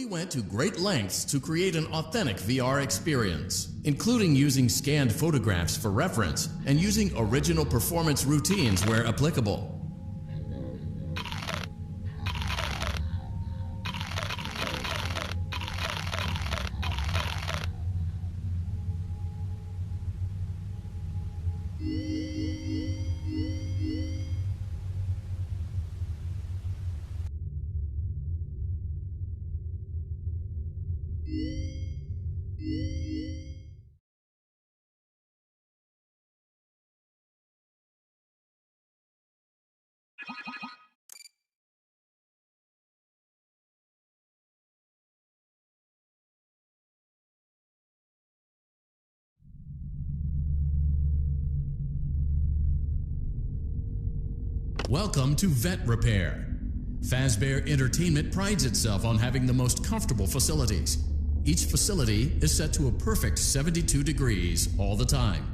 We went to great lengths to create an authentic VR experience, including using scanned photographs for reference and using original performance routines where applicable. Welcome to Vet Repair. Fazbear Entertainment prides itself on having the most comfortable facilities. Each facility is set to a perfect 72 degrees all the time.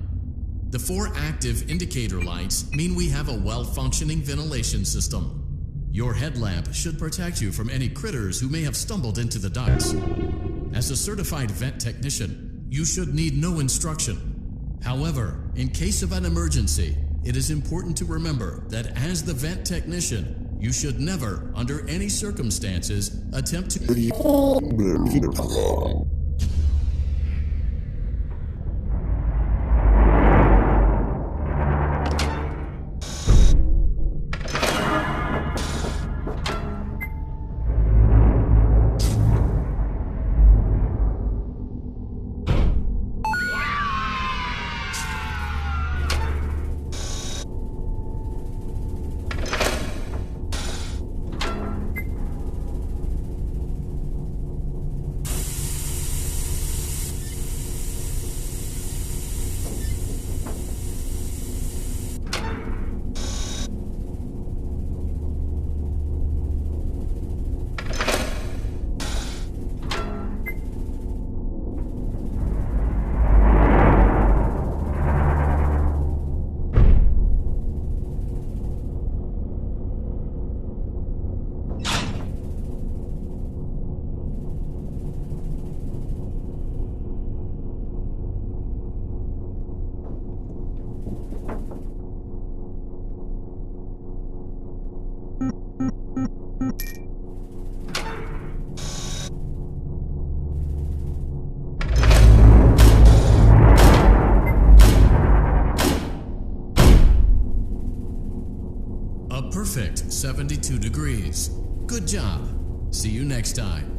The 4 active indicator lights mean we have a well-functioning ventilation system. Your headlamp should protect you from any critters who may have stumbled into the ducts. As a certified vet technician, you should need no instruction. However, in case of an emergency, it is important to remember that as the vent technician, you should never, under any circumstances, attempt to a perfect 72 degrees. Good job. See you next time.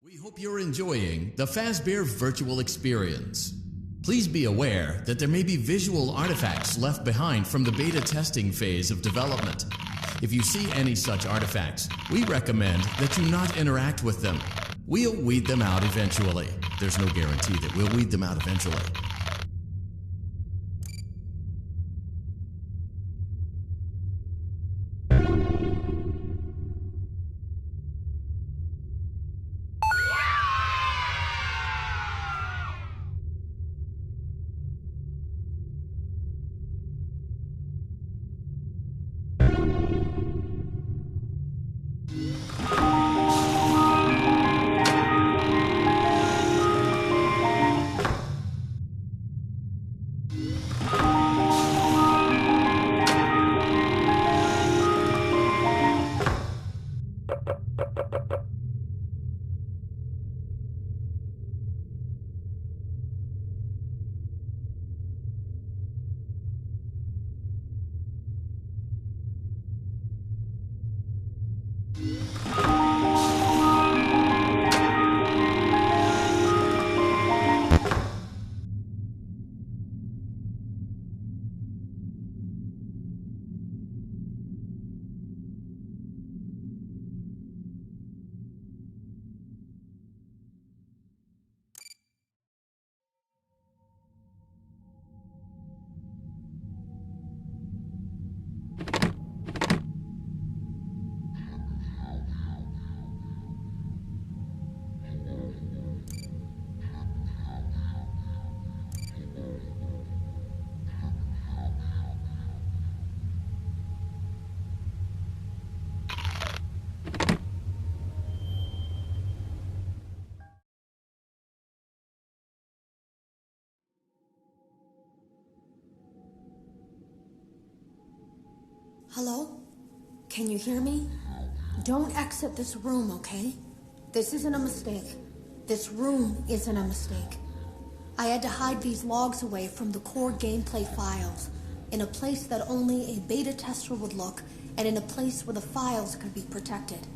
We hope you're enjoying the Fazbear virtual experience. Please be aware that there may be visual artifacts left behind from the beta testing phase of development. If you see any such artifacts, we recommend that you not interact with them. We'll weed them out eventually. There's no guarantee that we'll weed them out eventually. Hello? Can you hear me? Don't exit this room, okay? This isn't a mistake. This room isn't a mistake. I had to hide these logs away from the core gameplay files, in a place that only a beta tester would look, and in a place where the files could be protected.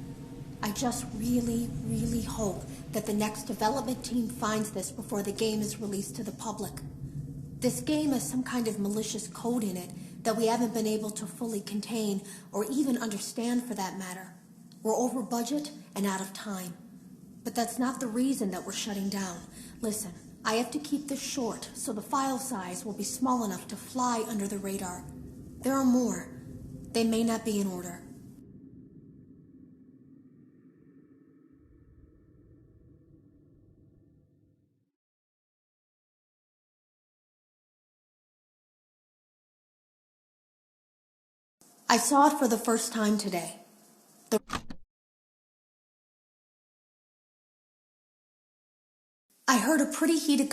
I just really, really hope that the next development team finds this before the game is released to the public. This game has some kind of malicious code in it that we haven't been able to fully contain or even understand for that matter. We're over budget and out of time. But that's not the reason that we're shutting down. Listen, I have to keep this short so the file size will be small enough to fly under the radar. There are more. They may not be in order. I saw it for the first time today. I heard a pretty heated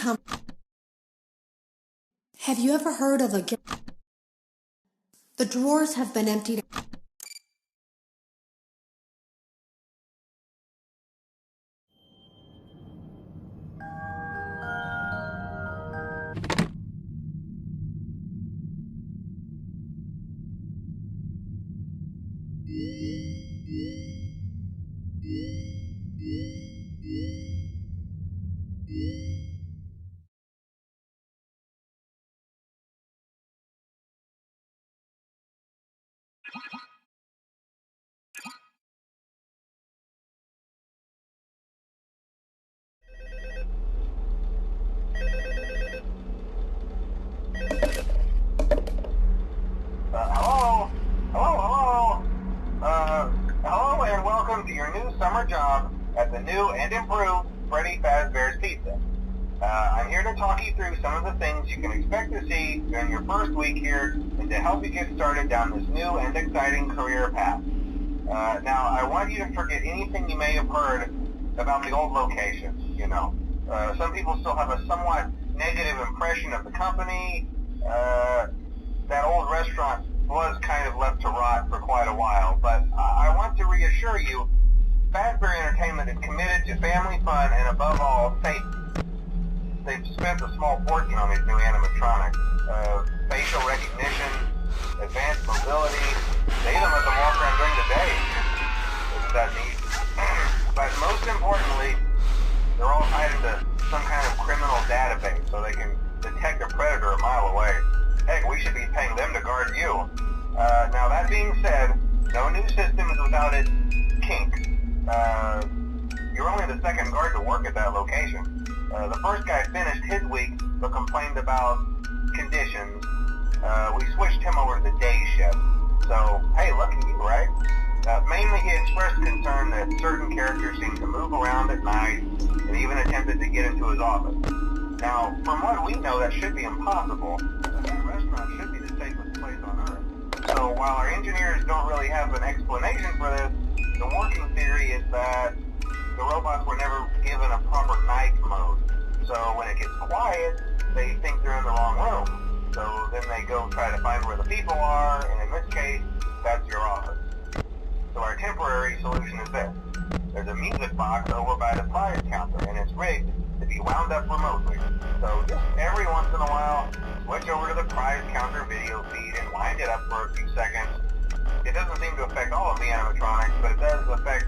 Have you ever heard of a... The drawers have been emptied. Hello and welcome to your new summer job at the new and improved Freddy Fazbear's Pizza. I'm here to talk you through some of the things you can expect to see during your first week here and to help you get started down this new and exciting career path. Now, I want you to forget anything you may have heard about the old location, you know. Some people still have a somewhat negative impression of the company. That old restaurant was kind of left to rot for quite a while, but I want to reassure you, Fazbear Entertainment is committed to family fun and above all, safety. They've spent a small fortune on these new animatronics. Facial recognition, advanced mobility, they even let them walk around during the day. Isn't that neat? But most importantly, they're all tied into some kind of criminal database so they can detect a predator a mile away. Heck, we should be paying them to guard you. Now that being said, no new system is without its kinks. You're only the second guard to work at that location. The first guy finished his week but complained about conditions. We switched him over to the day shift. So, hey, lucky you, right? Mainly he expressed concern that certain characters seemed to move around at night and even attempted to get into his office. Now, from what we know, that should be impossible. That restaurant should be the safest place on Earth. So while our engineers don't really have an explanation for this, the working theory is that the robots were never given a proper night mode. So when it gets quiet, they think they're in the wrong room. So then they go try to find where the people are, and in this case, that's your office. So our temporary solution is this. There's a music box over by the prize counter, and it's rigged to be wound up remotely. So just every once in a while, switch over to the prize counter video feed and wind it up for a few seconds. It doesn't seem to affect all of the animatronics, but it does affect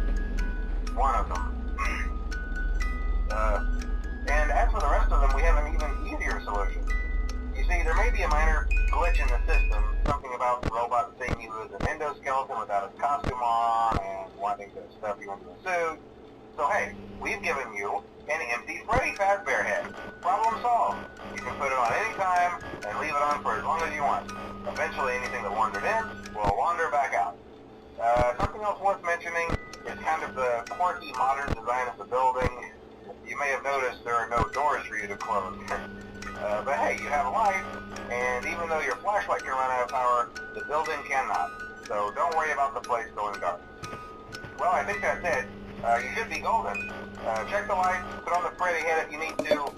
one of them. And as for the rest of them, we have an even easier solution. You see, there may be a minor glitch in the system, something about the robot seeing you as an endoskeleton without his costume on and wanting to stuff you into a suit. So hey, we've given you an empty Freddy Fazbear head. Problem solved. You can put it on any time and leave it on for as long as you want. Eventually anything that wandered in will wander back out. Something else worth mentioning is kind of the quirky modern design of the building. You may have noticed there are no doors for you to close. But hey, you have a light, and even though your flashlight can run out of power, the building cannot. So don't worry about the place going dark. Well, I think that's it. You should be golden. Check the lights, put on the Freddy head if you need to.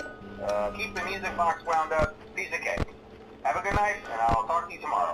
Keep the music box wound up. Piece of cake. Have a good night, and I'll talk to you tomorrow.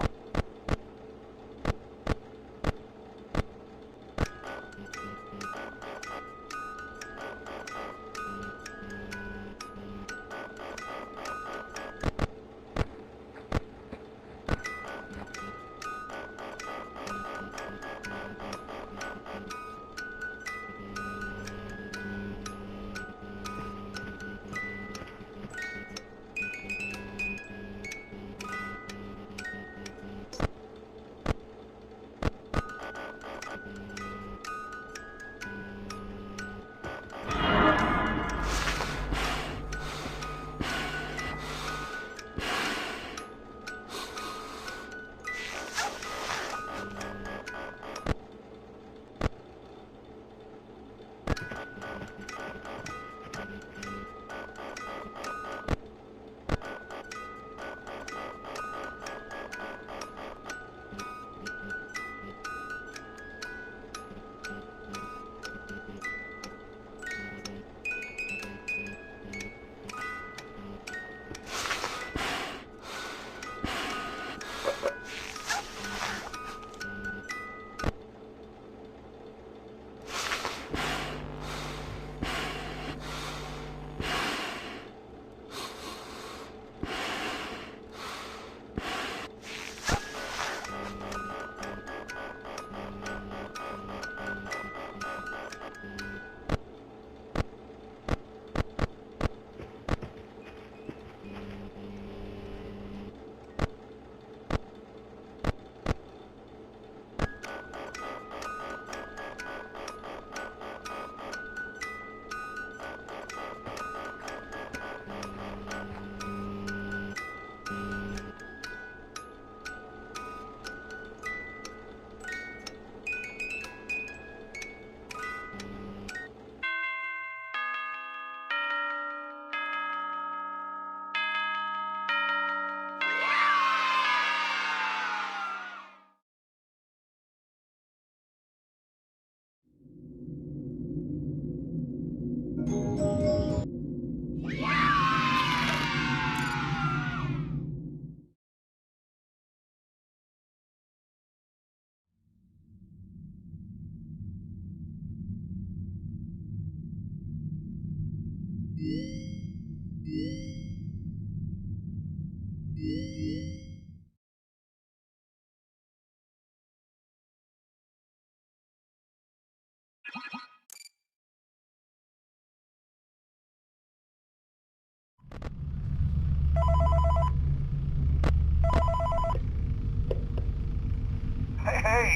Hey,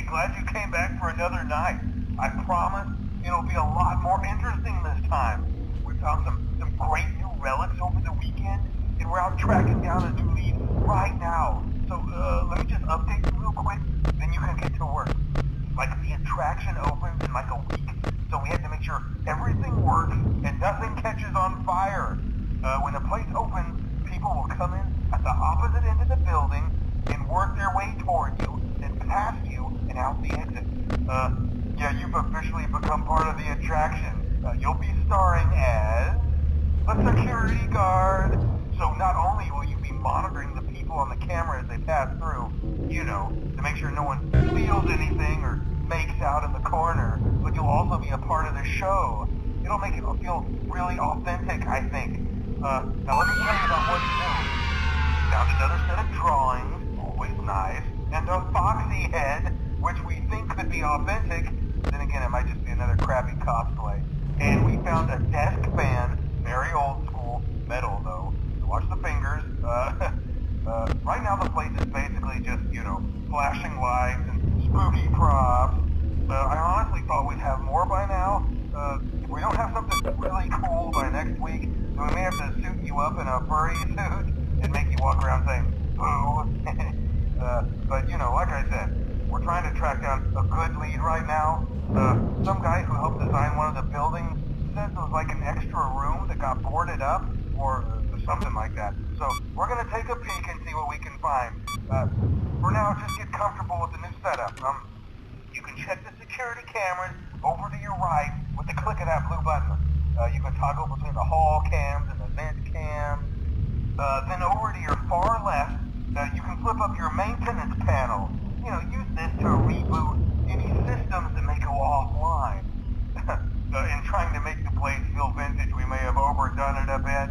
glad you came back for another night. I promise it'll be a lot more interesting this time. We found some great new relics over the weekend, and we're out tracking down a new lead right now. So, let me just update you real quick, then you can get to work. Like, the attraction opens in like a week, so we had to make sure everything works and nothing catches on fire. When the place opens, people will come in at the opposite end of the building and work their way toward you, then past you, and out the exit. Yeah, you've officially become part of the attraction. You'll be starring as a security guard. So not only will you be monitoring the people on the camera as they pass through, you know, to make sure no one steals anything or makes out in the corner, but you'll also be a part of the show. It'll make it feel really authentic, I think. Now let me tell you about what's new. Found another set of drawings, always nice, and a foxy head, which we think could be authentic. Then again, it might just be another crappy cosplay. And we found a desk fan, very old school, metal though. So watch the fingers. Right now the place is basically just, you know, flashing lights and spooky props. I honestly thought we'd have more by now. If we don't have something really cool by next week, then we may have to suit you up in a furry suit and make you walk around saying, boo. But, you know, like I said, we're trying to track down a good lead right now. Some guy who helped design one of the buildings says it was like an extra room that got boarded up, or something like that. So, we're gonna take a peek and see what we can find. For now, just get comfortable with the new setup. You can check the security cameras over to your right with the click of that blue button. You can toggle between the hall cams and the vent cams. Then over to your far left, you can flip up your maintenance panel. You know, use this to reboot any systems that may go offline. In trying to make the place feel vintage, we may have overdone it a bit.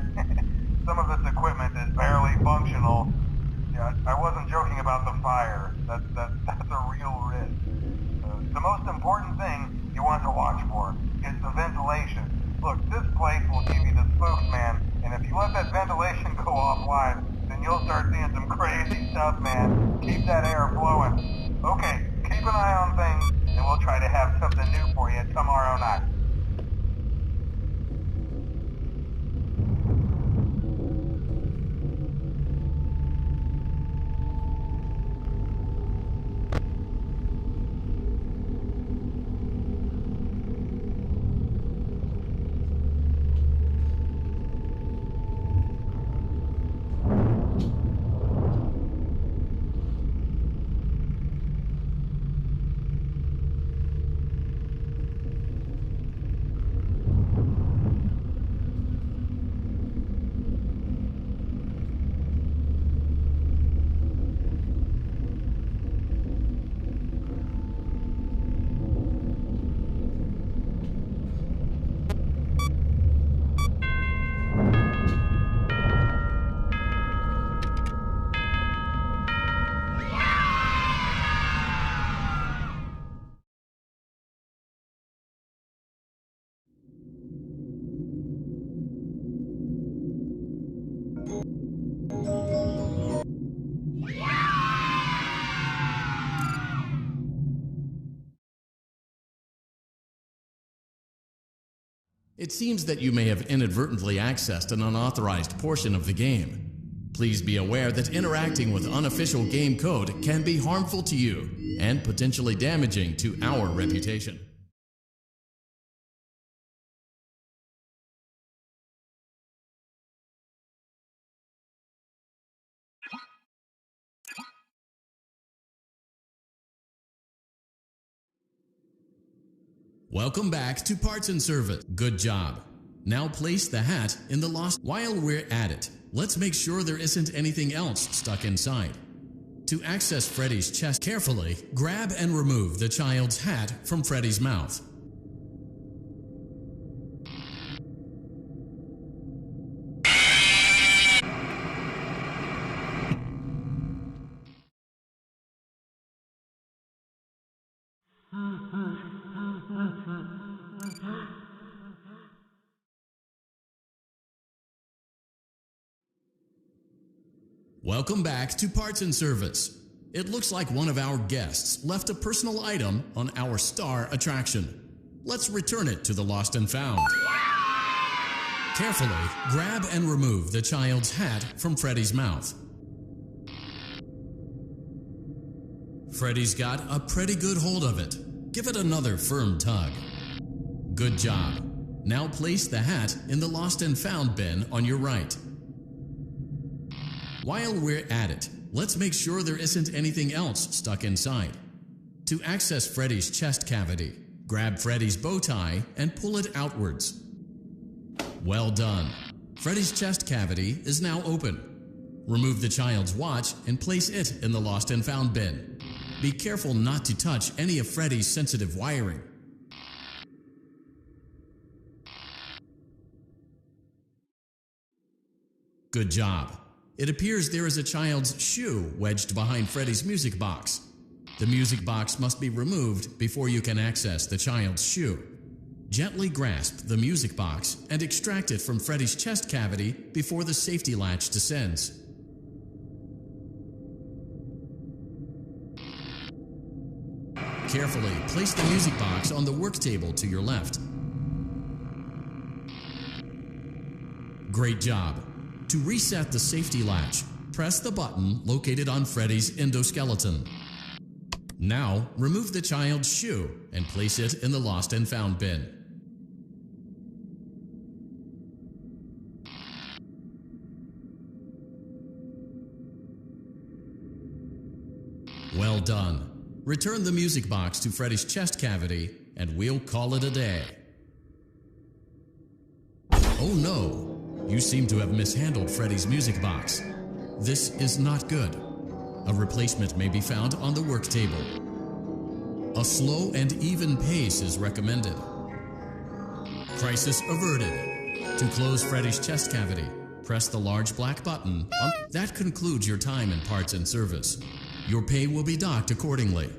Some of this equipment is barely functional. Yeah, I wasn't joking about the fire. That's a real risk. The most important thing you want to watch for is the ventilation. Look, this place will give you the spooks, man, and if you let that ventilation go offline, then you'll start seeing some crazy stuff, man. Keep that air flowing. Okay, keep an eye on things, and we'll try to have something new for you tomorrow night. It seems that you may have inadvertently accessed an unauthorized portion of the game. Please be aware that interacting with unofficial game code can be harmful to you and potentially damaging to our reputation. Welcome back to Parts and Service. Good job. Now place the hat in the lost. While we're at it, let's make sure there isn't anything else stuck inside. To access Freddy's chest carefully, grab and remove the child's hat from Freddy's mouth. Welcome back to Parts and Service. It looks like one of our guests left a personal item on our star attraction. Let's return it to the Lost and Found. Carefully grab and remove the child's hat from Freddy's mouth. Freddy's got a pretty good hold of it. Give it another firm tug. Good job. Now place the hat in the Lost and Found bin on your right. While we're at it, let's make sure there isn't anything else stuck inside. To access Freddy's chest cavity, grab Freddy's bow tie and pull it outwards. Well done. Freddy's chest cavity is now open. Remove the child's watch and place it in the Lost and Found bin. Be careful not to touch any of Freddy's sensitive wiring. Good job. It appears there is a child's shoe wedged behind Freddy's music box. The music box must be removed before you can access the child's shoe. Gently grasp the music box and extract it from Freddy's chest cavity before the safety latch descends. Carefully place the music box on the work table to your left. Great job. To reset the safety latch, press the button located on Freddy's endoskeleton. Now, remove the child's shoe and place it in the Lost and Found bin. Well done. Return the music box to Freddy's chest cavity and we'll call it a day. Oh no! You seem to have mishandled Freddy's music box. This is not good. A replacement may be found on the work table. A slow and even pace is recommended. Crisis averted. To close Freddy's chest cavity, press the large black button. That concludes your time in Parts and Service. Your pay will be docked accordingly.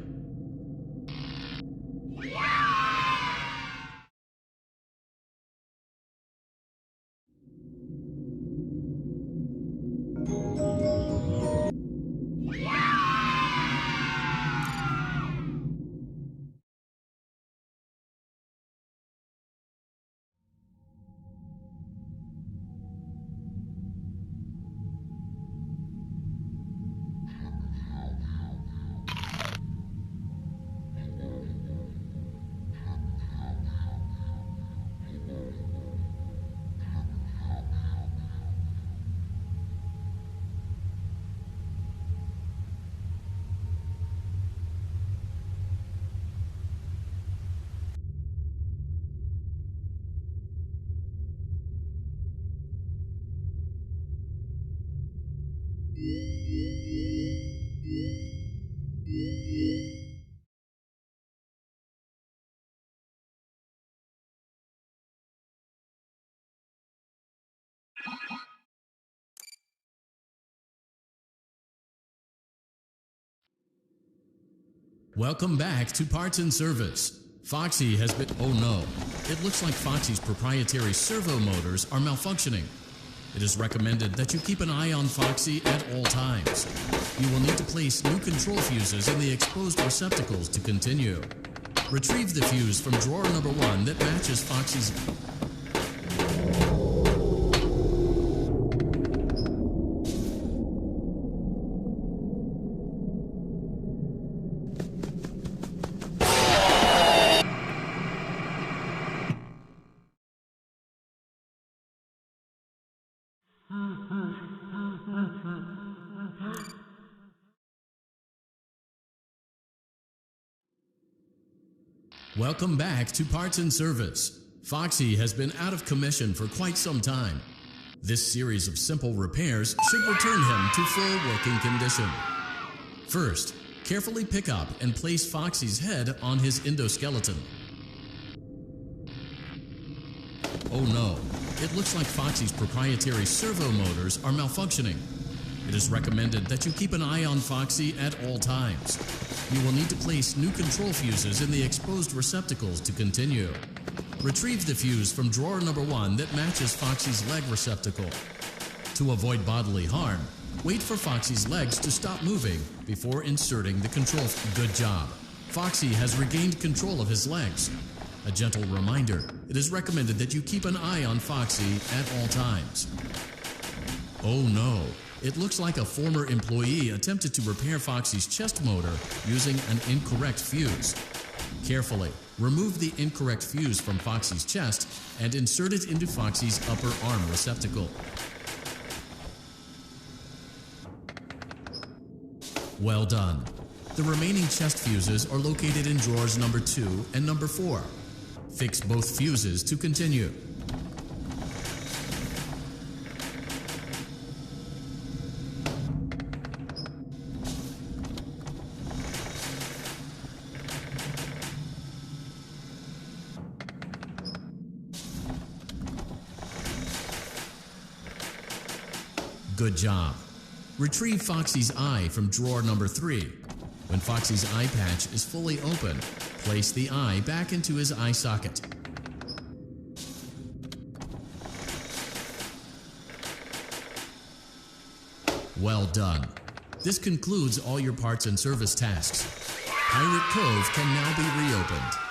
Welcome back to Parts and Service. Foxy has been... Oh no. It looks like Foxy's proprietary servo motors are malfunctioning. It is recommended that you keep an eye on Foxy at all times. You will need to place new control fuses in the exposed receptacles to continue. Retrieve the fuse from drawer number 1 that matches Foxy's... Welcome back to Parts and Service. Foxy has been out of commission for quite some time. This series of simple repairs should return him to full working condition. First, carefully pick up and place Foxy's head on his endoskeleton. Oh no, it looks like Foxy's proprietary servo motors are malfunctioning. It is recommended that you keep an eye on Foxy at all times. You will need to place new control fuses in the exposed receptacles to continue. Retrieve the fuse from drawer number 1 that matches Foxy's leg receptacle. To avoid bodily harm, wait for Foxy's legs to stop moving before inserting the control. Good job. Foxy has regained control of his legs. A gentle reminder, it is recommended that you keep an eye on Foxy at all times. Oh no, it looks like a former employee attempted to repair Foxy's chest motor using an incorrect fuse. Carefully, remove the incorrect fuse from Foxy's chest and insert it into Foxy's upper arm receptacle. Well done. The remaining chest fuses are located in drawers number 2 and number 4. Fix both fuses to continue. Good job. Retrieve Foxy's eye from drawer number 3. When Foxy's eye patch is fully open, place the eye back into his eye socket. Well done. This concludes all your parts and service tasks. Pirate Cove can now be reopened.